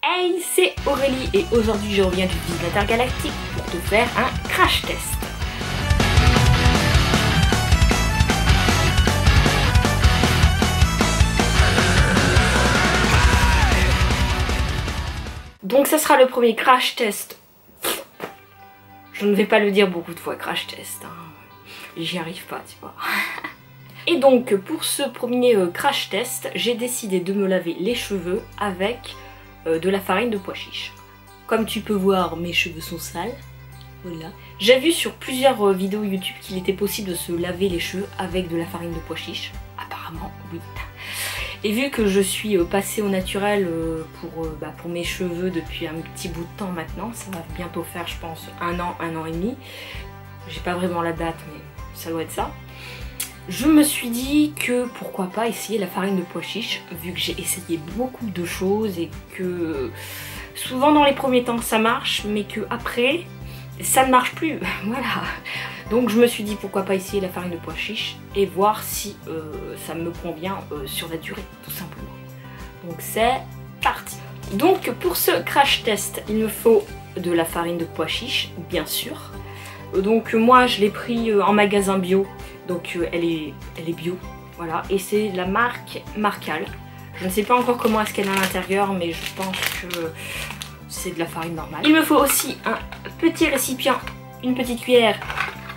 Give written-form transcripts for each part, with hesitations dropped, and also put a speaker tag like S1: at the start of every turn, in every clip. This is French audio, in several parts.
S1: Hey, c'est Aurélie et aujourd'hui je reviens du Vide Intergalactique pour te faire un crash test. Donc ça sera le premier crash test. Je ne vais pas le dire beaucoup de fois, crash test. Hein. J'y arrive pas, tu vois. Et donc pour ce premier crash test, j'ai décidé de me laver les cheveux avec de la farine de pois chiche. Comme tu peux voir, mes cheveux sont sales. Voilà. J'ai vu sur plusieurs vidéos YouTube qu'il était possible de se laver les cheveux avec de la farine de pois chiche. Apparemment, oui. Et vu que je suis passée au naturel pour mes cheveux depuis un petit bout de temps maintenant, ça va bientôt faire je pense un an et demi. J'ai pas vraiment la date mais ça doit être ça. Je me suis dit que pourquoi pas essayer la farine de pois chiche vu que j'ai essayé beaucoup de choses et que souvent dans les premiers temps ça marche mais que après ça ne marche plus. Voilà. Donc je me suis dit pourquoi pas essayer la farine de pois chiche et voir si ça me convient sur la durée tout simplement. Donc c'est parti. Donc pour ce crash test il me faut de la farine de pois chiche bien sûr. Donc moi je l'ai pris en magasin bio. Donc elle est bio, voilà, et c'est la marque Marcal. Je ne sais pas encore comment est-ce qu'elle est à l'intérieur, mais je pense que c'est de la farine normale. Il me faut aussi un petit récipient, une petite cuillère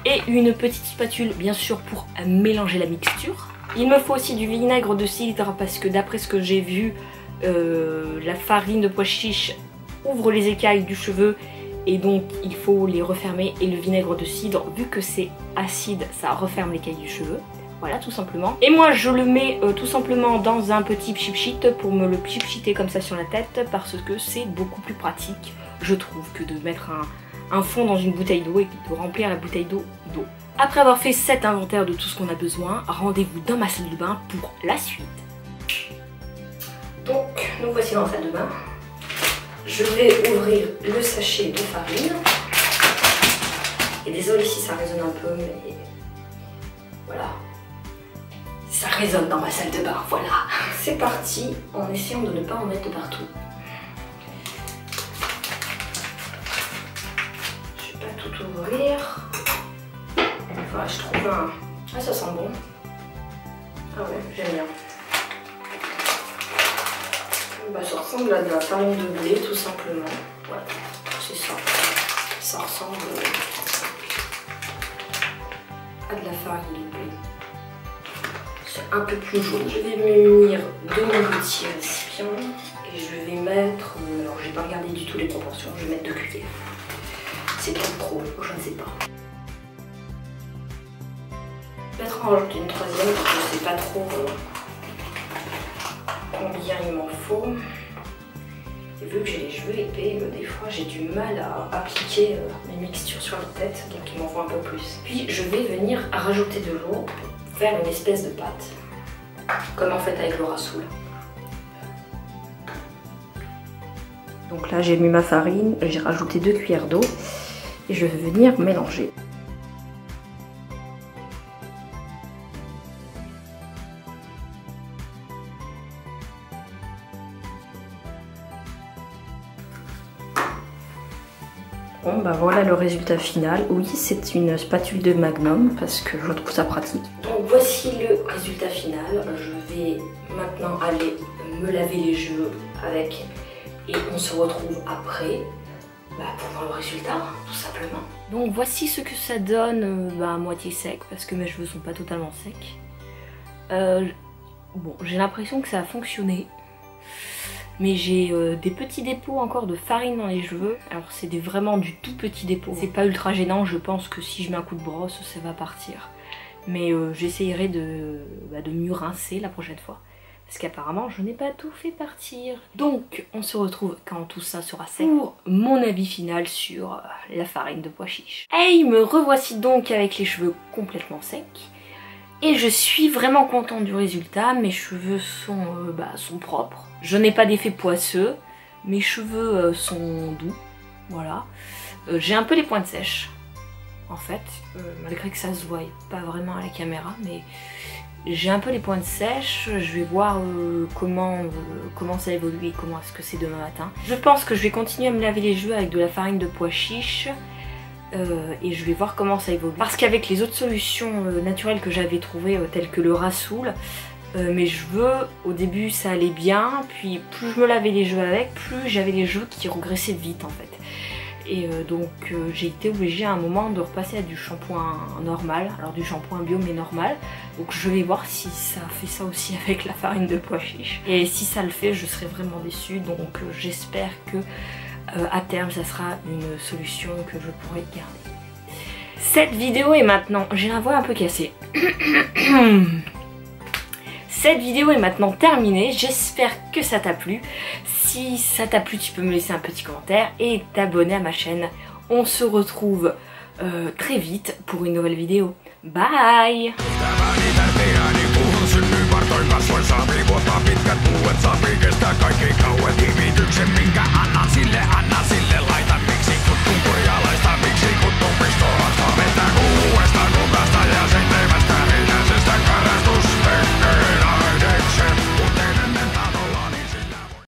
S1: et une petite spatule, bien sûr, pour mélanger la mixture. Il me faut aussi du vinaigre de cidre, parce que d'après ce que j'ai vu, la farine de pois chiche ouvre les écailles du cheveu. Et donc il faut les refermer et le vinaigre de cidre, vu que c'est acide, ça referme les cailles du cheveu. Voilà tout simplement. Et moi je le mets tout simplement dans un petit pchipchit pour me le pchipchiter comme ça sur la tête parce que c'est beaucoup plus pratique, je trouve, que de mettre un fond dans une bouteille d'eau et de remplir la bouteille d'eau. Après avoir fait cet inventaire de tout ce qu'on a besoin, rendez-vous dans ma salle de bain pour la suite. Donc nous voici dans la salle de bain. Je vais ouvrir le sachet de farine. Et désolé si ça résonne un peu, mais voilà. Ça résonne dans ma salle de bain, voilà. C'est parti, en essayant de ne pas en mettre de partout. Je vais pas tout ouvrir. Voilà, je trouve un... Ah, ça sent bon. Ah ouais, j'aime bien. Bah, ça ressemble à de la farine de blé tout simplement. Voilà, c'est ça. Ça ressemble à de la farine de blé. C'est un peu plus jaune. Je vais me munir de mon petit récipient et je vais mettre. Alors j'ai pas regardé du tout les proportions, je vais mettre 2 cuillères. C'est peut-être trop, je ne sais pas. Peut-être en rajouter une troisième, je sais pas trop. Combien il m'en faut. Et vu que j'ai les cheveux épais, des fois j'ai du mal à appliquer mes mixtures sur la tête, donc il m'en faut un peu plus. Puis je vais venir rajouter de l'eau, faire une espèce de pâte, comme en fait avec le rassoul. Donc là j'ai mis ma farine, j'ai rajouté 2 cuillères d'eau et je vais venir mélanger. Bon bah voilà le résultat final. Oui, c'est une spatule de Magnum parce que je trouve ça pratique. Donc voici le résultat final. Je vais maintenant aller me laver les cheveux avec et on se retrouve après pour voir le résultat tout simplement. Donc voici ce que ça donne à moitié sec parce que mes cheveux sont pas totalement secs. Bon, j'ai l'impression que ça a fonctionné. Mais j'ai des petits dépôts encore de farine dans les cheveux. Alors c'est vraiment du tout petit dépôt. C'est pas ultra gênant, je pense que si je mets un coup de brosse, ça va partir. Mais j'essayerai de mieux rincer la prochaine fois. Parce qu'apparemment je n'ai pas tout fait partir. Donc on se retrouve quand tout ça sera sec pour mon avis final sur la farine de pois chiche. Hey, me revoici donc avec les cheveux complètement secs. Et je suis vraiment contente du résultat, mes cheveux sont propres. Je n'ai pas d'effet poisseux, mes cheveux sont doux, voilà. J'ai un peu les pointes sèches, en fait, malgré que ça se voie pas vraiment à la caméra, mais J'ai un peu les pointes sèches, je vais voir comment ça évolue et comment est-ce que c'est demain matin. Je pense que je vais continuer à me laver les cheveux avec de la farine de pois chiche. Et je vais voir comment ça évolue. Parce qu'avec les autres solutions naturelles que j'avais trouvées, telles que le Rassoul, mes cheveux, au début ça allait bien, puis plus je me lavais les cheveux avec, plus j'avais les cheveux qui regressaient vite en fait. Et donc j'ai été obligée à un moment de repasser à du shampoing normal, alors du shampoing bio mais normal. Donc je vais voir si ça fait ça aussi avec la farine de pois chiche. Et si ça le fait, je serai vraiment déçue, donc j'espère que à terme ça sera une solution que je pourrai garder. Cette vidéo est maintenant... J'ai la voix un peu cassée. Cette vidéo est maintenant terminée, j'espère que ça t'a plu. Si ça t'a plu, tu peux me laisser un petit commentaire et t'abonner à ma chaîne. On se retrouve très vite pour une nouvelle vidéo. Bye! Kasvoin saa piivottaa pitkät puuet, saa kestää kaikki kauet, ihmityksen